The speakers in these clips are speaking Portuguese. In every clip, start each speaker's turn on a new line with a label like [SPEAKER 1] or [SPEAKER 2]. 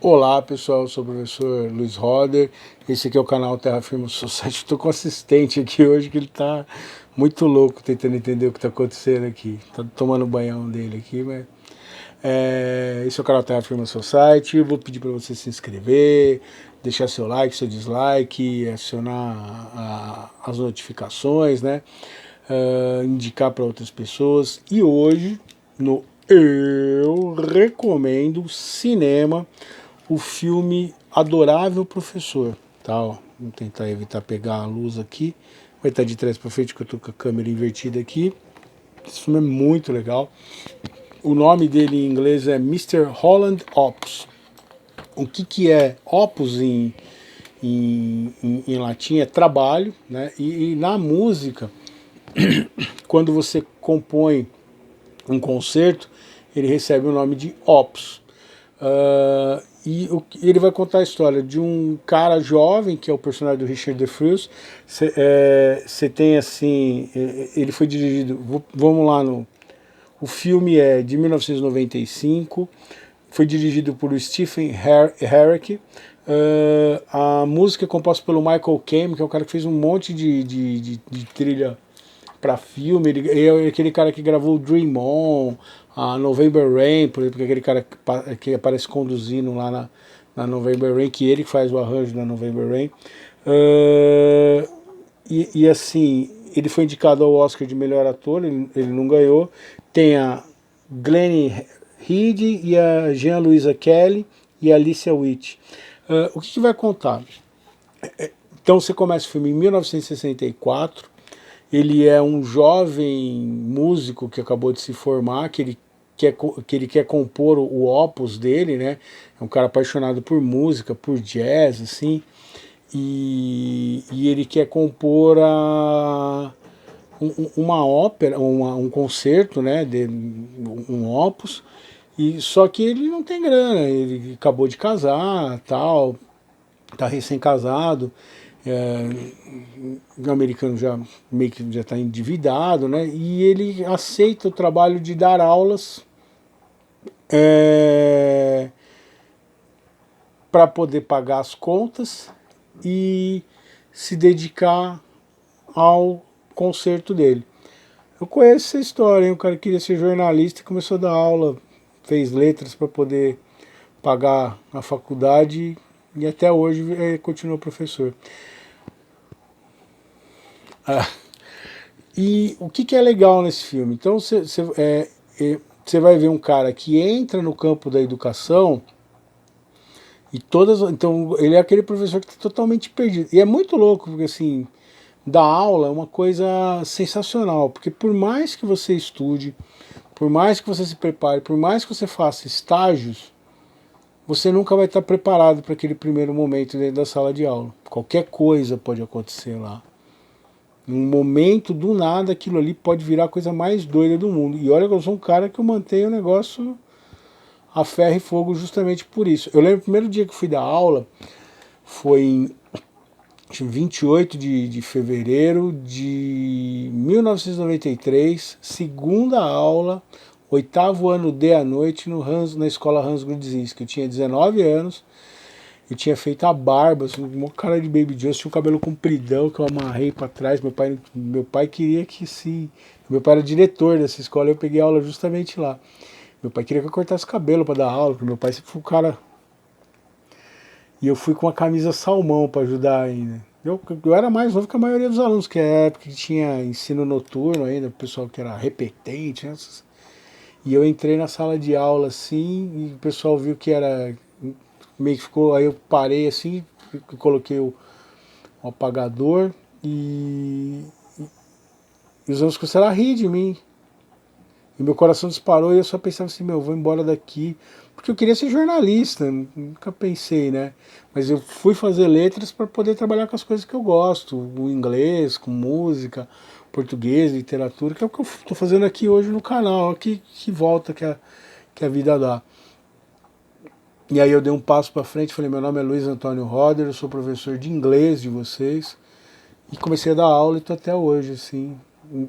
[SPEAKER 1] Olá pessoal, eu sou o professor Luiz Roder, esse aqui é o canal Terra Firma Society. Estou com o assistente aqui hoje que ele está muito louco tentando entender o que está acontecendo aqui. Está tomando o banhão dele aqui, mas... esse é o canal Terra Firma Society. Eu vou pedir para você se inscrever, deixar seu like, seu dislike, acionar as notificações, né? Indicar para outras pessoas. E hoje, no Eu Recomendo Cinema, o filme Adorável Professor, tá? Ó, vamos tentar evitar pegar a luz aqui. Vai estar de trás para frente, que eu tô com a câmera invertida aqui. Esse filme é muito legal. O nome dele em inglês é Mr. Holland Opus. O que é opus em latim? É trabalho, né? E na música, quando você compõe um concerto, ele recebe o nome de opus. Ele vai contar a história de um cara jovem, que é o personagem do Richard DeFries. Você tem assim, ele foi dirigido, vamos lá, o filme é de 1995, foi dirigido por Stephen Herrick. A música é composta pelo Michael Kamen, que é um cara que fez um monte de trilha para filme. Ele é aquele cara que gravou Dream On, a November Rain, por exemplo, aquele cara que aparece conduzindo lá na November Rain, que ele faz o arranjo da November Rain. E assim, ele foi indicado ao Oscar de melhor ator, ele não ganhou. Tem a Glenn Head e a Jean-Louisa Kelly e a Alicia Witt. O que vai contar? Então você começa o filme em 1964, ele é um jovem músico que acabou de se formar, que ele quer compor o opus dele, né? É um cara apaixonado por música, por jazz, assim, e ele quer compor uma ópera, um concerto, né? Um opus, e só que ele não tem grana, ele acabou de casar, tal, tá recém-casado. O americano já meio que já está endividado, né? E ele aceita o trabalho de dar aulas para poder pagar as contas e se dedicar ao concerto dele. Eu conheço essa história, hein? O cara queria ser jornalista e começou a dar aula, fez letras para poder pagar a faculdade e até hoje continua professor. E o que é legal nesse filme? Então você vai ver um cara que entra no campo da educação e todas. Então ele é aquele professor que está totalmente perdido. E é muito louco, porque assim, dar aula é uma coisa sensacional, porque por mais que você estude, por mais que você se prepare, por mais que você faça estágios, você nunca vai estar preparado para aquele primeiro momento dentro da sala de aula. Qualquer coisa pode acontecer lá. Num momento, do nada, aquilo ali pode virar a coisa mais doida do mundo. E olha que eu sou um cara que eu mantenho o negócio a ferro e fogo justamente por isso. Eu lembro o primeiro dia que eu fui dar aula, foi em 28 de fevereiro de 1993, segunda aula, 8º ano D à noite na escola Hans Grudzinski. Eu tinha 19 anos. Eu tinha feito a barba, assim, uma cara de Baby Jones, tinha um cabelo compridão que eu amarrei para trás. Meu pai queria que se... Meu pai era diretor dessa escola, eu peguei aula justamente lá. Meu pai queria que eu cortasse o cabelo para dar aula, porque meu pai sempre foi um cara... E eu fui com uma camisa salmão para ajudar ainda. Eu era mais novo que a maioria dos alunos, que é a época que tinha ensino noturno ainda, o pessoal que era repetente, né? E eu entrei na sala de aula assim, e o pessoal viu que era... meio que ficou, aí eu parei assim, coloquei o apagador e os alunos começaram a rir de mim. E meu coração disparou e eu só pensava assim, meu, eu vou embora daqui. Porque eu queria ser jornalista, nunca pensei, né? Mas eu fui fazer letras para poder trabalhar com as coisas que eu gosto, o inglês, com música, português, literatura, que é o que eu estou fazendo aqui hoje no canal, aqui que volta que a vida dá. E aí eu dei um passo para frente, falei, meu nome é Luiz Antônio Roder, eu sou professor de inglês de vocês. E comecei a dar aula e estou até hoje, assim,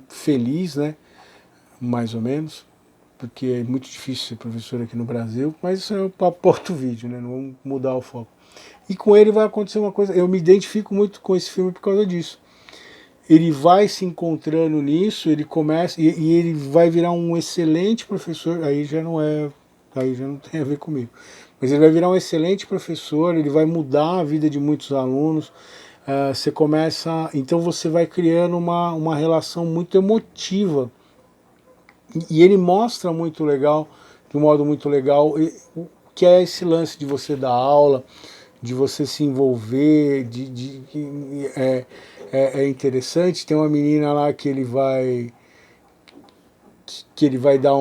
[SPEAKER 1] feliz, né? Mais ou menos. porque é muito difícil ser professor aqui no Brasil, mas isso é um papo para outro vídeo, né? Não vamos mudar o foco. E com ele vai acontecer uma coisa, eu me identifico muito com esse filme por causa disso. Ele vai se encontrando nisso, ele começa, e ele vai virar um excelente professor, aí já não tem a ver comigo. Mas ele vai virar um excelente professor, ele vai mudar a vida de muitos alunos. Você começa, então você vai criando uma relação muito emotiva. E ele mostra muito legal, de um modo muito legal, o que é esse lance de você dar aula, de você se envolver, é interessante. Tem uma menina lá que ele vai dar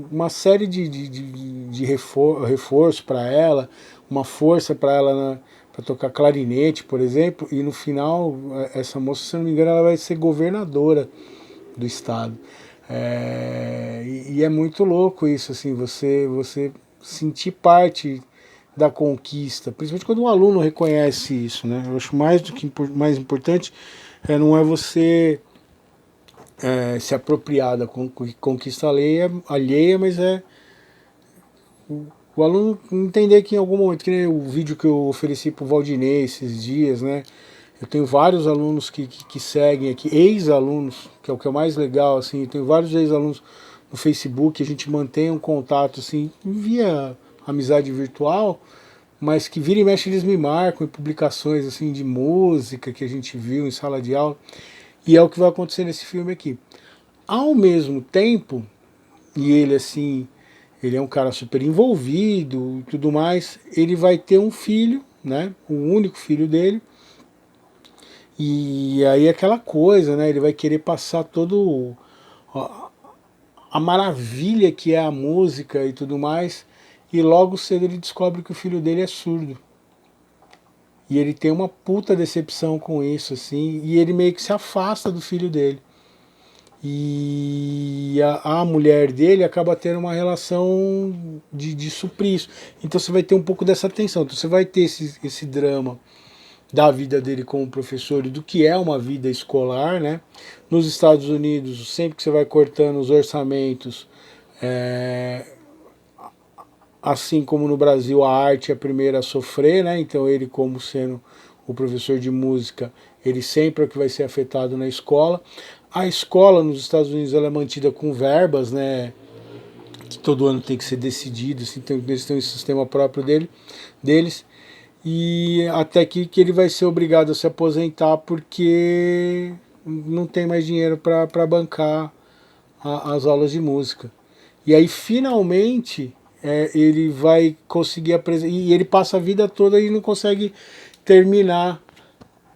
[SPEAKER 1] uma série de reforço para ela, uma força para ela para tocar clarinete, por exemplo, e no final essa moça, se não me engano, ela vai ser governadora do estado. E é muito louco isso, assim, você sentir parte da conquista, principalmente quando um aluno reconhece isso, né? Eu acho mais importante não é você se apropriar da conquista alheia, mas é o aluno entender que em algum momento, que nem o vídeo que eu ofereci para o Valdinei esses dias, né? Eu tenho vários alunos que seguem aqui, ex-alunos, que é o que é mais legal, assim, eu tenho vários ex-alunos no Facebook, a gente mantém um contato, assim, via amizade virtual, mas que vira e mexe eles me marcam em publicações, assim, de música que a gente viu em sala de aula, e é o que vai acontecer nesse filme aqui. Ao mesmo tempo, e ele, assim, ele é um cara super envolvido e tudo mais, ele vai ter um filho, né, o único filho dele, e aí aquela coisa, né? Ele vai querer passar todo a maravilha que é a música e tudo mais, e logo cedo ele descobre que o filho dele é surdo. E ele tem uma puta decepção com isso, assim, e ele meio que se afasta do filho dele. E a mulher dele acaba tendo uma relação de suprir isso. Então você vai ter um pouco dessa tensão. Então você vai ter esse drama da vida dele como professor e do que é uma vida escolar, né? Nos Estados Unidos, sempre que você vai cortando os orçamentos, assim como no Brasil, a arte é a primeira a sofrer, né? Então ele, como sendo o professor de música, ele sempre é o que vai ser afetado na escola. A escola nos Estados Unidos ela é mantida com verbas, né? Que todo ano tem que ser decidido, assim, eles têm um sistema próprio deles. E até que ele vai ser obrigado a se aposentar porque não tem mais dinheiro para bancar as aulas de música. E aí finalmente ele vai conseguir apresentar, e ele passa a vida toda e não consegue terminar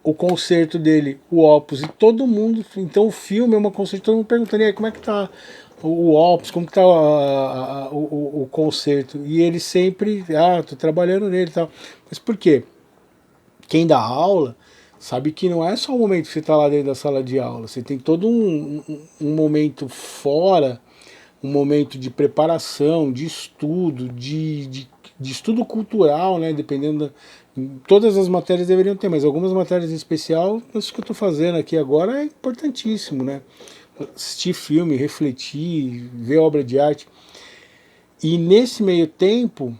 [SPEAKER 1] o concerto dele, o Opus, e todo mundo, então o filme é uma concerto, todo mundo perguntando, aí, como é que tá o Opus, como que tá o concerto, e ele sempre, tô trabalhando nele e tal, mas por quê? Quem dá aula sabe que não é só o momento que você está lá dentro da sala de aula, você tem todo um momento fora, um momento de preparação, de estudo, de estudo cultural, né? Dependendo todas as matérias deveriam ter, mas algumas matérias em especial, isso que eu estou fazendo aqui agora é importantíssimo, né? Assistir filme, refletir, ver obra de arte. E nesse meio tempo,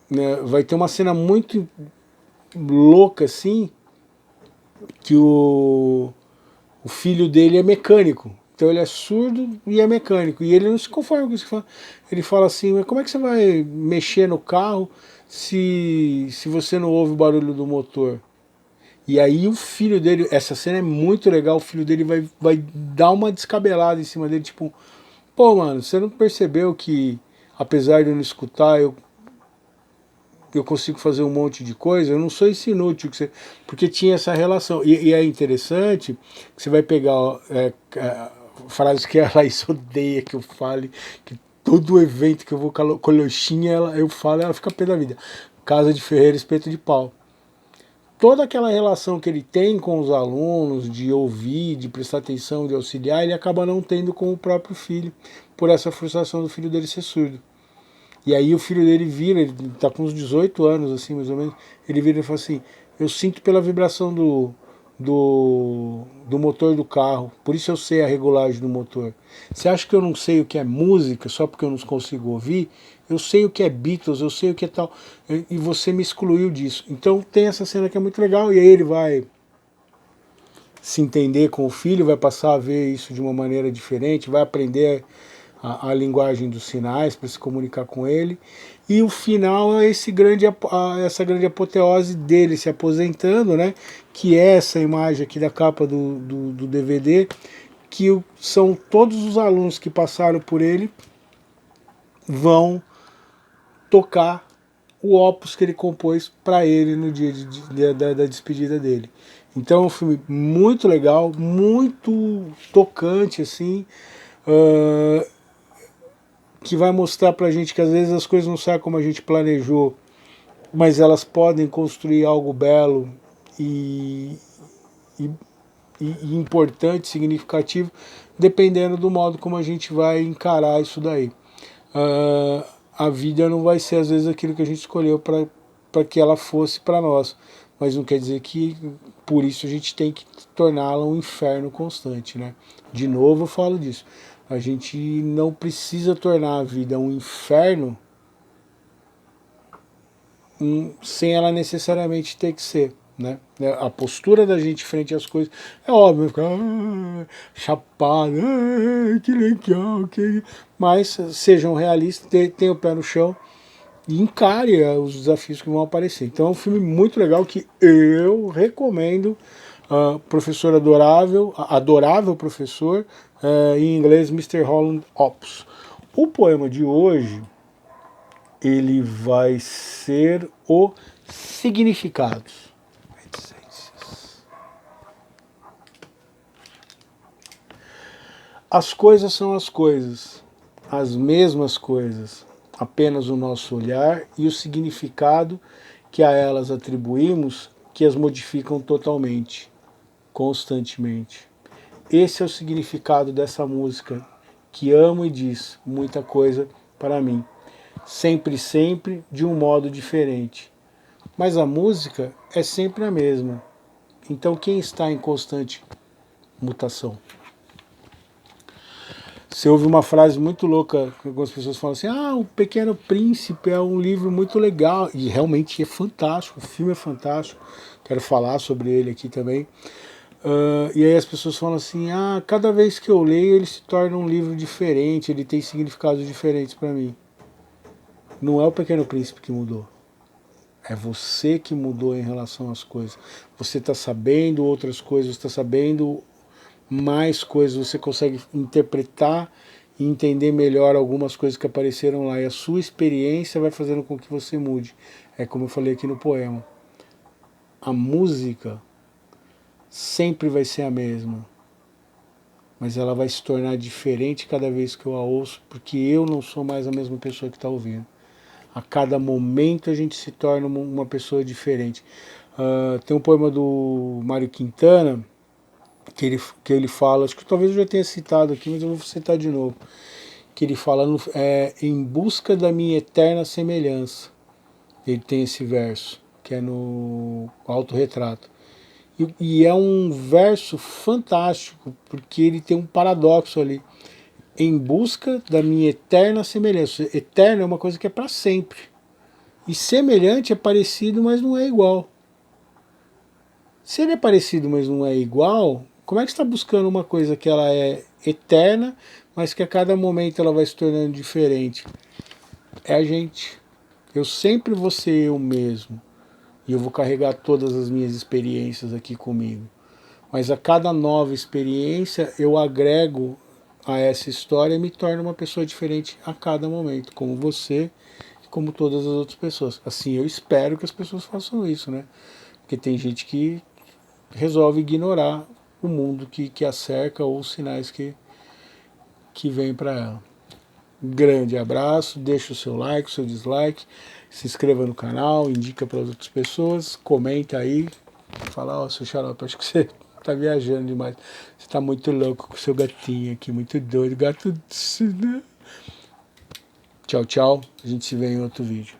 [SPEAKER 1] né, vai ter uma cena muito louca assim, que o filho dele é mecânico. Então ele é surdo e é mecânico. E ele não se conforma com isso. Ele fala assim, mas como é que você vai mexer no carro se você não ouve o barulho do motor? E aí o filho dele, essa cena é muito legal, o filho dele vai dar uma descabelada em cima dele, tipo, pô, mano, você não percebeu que, apesar de eu não escutar, eu consigo fazer um monte de coisa, eu não sou esse inútil, porque tinha essa relação. E é interessante que você vai pegar frases que a Laís odeia que eu fale, que todo evento que eu vou com a Loxinha, eu falo, ela fica pé da vida. Casa de Ferreira, espeto de pau. Toda aquela relação que ele tem com os alunos, de ouvir, de prestar atenção, de auxiliar, ele acaba não tendo com o próprio filho, por essa frustração do filho dele ser surdo. E aí o filho dele vira, ele tá com uns 18 anos, assim, mais ou menos, ele vira e fala assim, eu sinto pela vibração do motor do carro, por isso eu sei a regulagem do motor. Você acha que eu não sei o que é música só porque eu não consigo ouvir? Eu sei o que é Beatles, eu sei o que é tal, e você me excluiu disso. Então tem essa cena que é muito legal, e aí ele vai se entender com o filho, vai passar a ver isso de uma maneira diferente, vai aprender a linguagem dos sinais para se comunicar com ele. E o final é essa grande apoteose dele se aposentando, né? Que é essa imagem aqui da capa do DVD, que são todos os alunos que passaram por ele vão tocar o opus que ele compôs para ele no dia da despedida dele. Então é um filme muito legal, muito tocante, assim, que vai mostrar pra gente que às vezes as coisas não saem como a gente planejou, mas elas podem construir algo belo e, e, e importante, significativo, dependendo do modo como a gente vai encarar isso daí. A vida não vai ser às vezes aquilo que a gente escolheu para que ela fosse para nós, mas não quer dizer que por isso a gente tem que torná-la um inferno constante, né? De novo eu falo disso. A gente não precisa tornar a vida um inferno sem ela necessariamente ter que ser. Né? A postura da gente frente às coisas é óbvio, ficar chapado, que legal, mas sejam realistas, tenham o pé no chão e encare os desafios que vão aparecer. Então é um filme muito legal que eu recomendo. Professor adorável, adorável professor, em inglês Mr. Holland Opus. O poema de hoje ele vai ser o Significados. As coisas são as mesmas coisas, apenas o nosso olhar e o significado que a elas atribuímos que as modificam totalmente, constantemente. Esse é o significado dessa música, que amo e diz muita coisa para mim. Sempre, sempre, de um modo diferente. Mas a música é sempre a mesma. Então quem está em constante mutação? Você ouve uma frase muito louca, algumas pessoas falam assim, O Pequeno Príncipe é um livro muito legal, e realmente é fantástico, o filme é fantástico, quero falar sobre ele aqui também. E aí as pessoas falam assim, cada vez que eu leio ele se torna um livro diferente, ele tem significados diferentes para mim. Não é o Pequeno Príncipe que mudou. É você que mudou em relação às coisas. Você está sabendo outras coisas, está sabendo mais coisas, você consegue interpretar e entender melhor algumas coisas que apareceram lá. E a sua experiência vai fazendo com que você mude. É como eu falei aqui no poema. A música sempre vai ser a mesma, mas ela vai se tornar diferente cada vez que eu a ouço, porque eu não sou mais a mesma pessoa que está ouvindo. A cada momento a gente se torna uma pessoa diferente. Tem um poema do Mário Quintana que ele fala, acho que talvez eu já tenha citado aqui, mas eu vou citar de novo, que ele fala em busca da minha eterna semelhança. Ele tem esse verso, que é no Autorretrato. E é um verso fantástico, porque ele tem um paradoxo ali. Em busca da minha eterna semelhança. Eterno é uma coisa que é para sempre. E semelhante é parecido, mas não é igual. Se ele é parecido, mas não é igual, como é que você está buscando uma coisa que ela é eterna, mas que a cada momento ela vai se tornando diferente? É a gente. Eu sempre vou ser eu mesmo. E eu vou carregar todas as minhas experiências aqui comigo. Mas a cada nova experiência eu agrego a essa história e me torno uma pessoa diferente a cada momento, como você e como todas as outras pessoas. Assim, eu espero que as pessoas façam isso, né? Porque tem gente que resolve ignorar o mundo que a cerca ou os sinais que vêm para ela. Grande abraço, deixa o seu like, o seu dislike, se inscreva no canal, indica para as outras pessoas, comenta aí, fala, seu xarope, acho que você tá viajando demais, você tá muito louco com o seu gatinho aqui, muito doido, gato... Tchau, tchau, a gente se vê em outro vídeo.